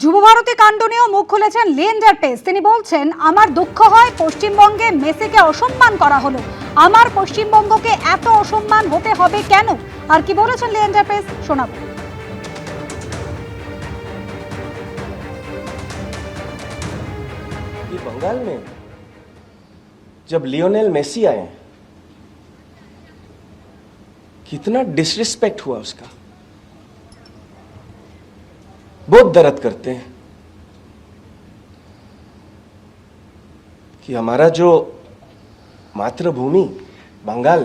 যুবভারতী কাণ্ড নিয়েও মুখ খুলেছেন লিয়েন্ডার পেজ। তিনি বলছেন, আমার দুঃখ হয় পশ্চিমবঙ্গে মেসিকে অসম্মান করা হলো। আমার পশ্চিমবঙ্গকে এত অসম্মান হতে হবে কেন? আর কি বলেছেন লিয়েন্ডার পেজ শোনাবো। बंगाल में जब लियोनेल मेसी आए कितना डिसरिस्पेक्ट हुआ उसका। बहुत दर्द करते हैं कि हमारा जो मातृभूमि बंगाल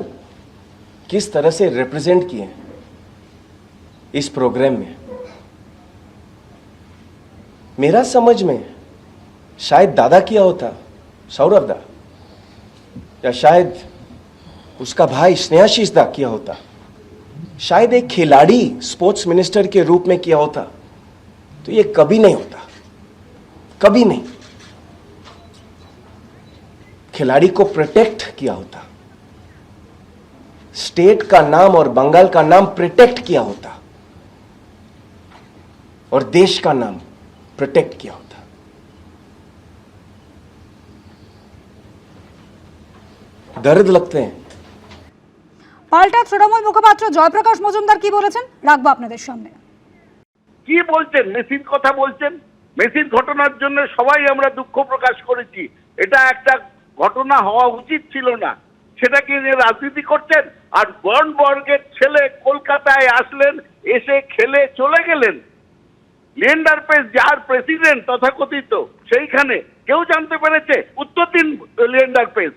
किस तरह से रिप्रेजेंट किए इस प्रोग्राम में। मेरा समझ में शायद दादा किया होता, सौरभ दा, या शायद उसका भाई स्नेहाशीष दा किया होता, शायद एक खिलाड़ी स्पोर्ट्स मिनिस्टर के रूप में किया होता, तो ये कभी नहीं होता, कभी नहीं। खिलाड़ी को प्रोटेक्ट किया होता, स्टेट का नाम और बंगाल का नाम प्रोटेक्ट किया होता और देश का नाम प्रोटेक्ट किया होता। दर्द लगते हैं। পাল্টা তৃণমূল মুখপাত্র জয়প্রকাশ মজুমদার কি বলেছেন রাখবো আপনাদের সামনে। কি বলছেন? মেসির কথা বলছেন। মেসির ঘটনার জন্য সবাই আমরা দুঃখ প্রকাশ করেছি। এটা একটা ঘটনা হওয়া উচিত ছিল না, সেটাকে নিয়ে রাজনীতি করছেন। আর বর্নবর্গের ছেলে কলকাতায় আসলেন, এসে খেলে চলে গেলেন। লিয়েন্ডার পেজ যার প্রেসিডেন্ট তথাকথিত, সেইখানে কেউ জানতে পেরেছে? উত্তর দিন লিয়েন্ডার পেজ।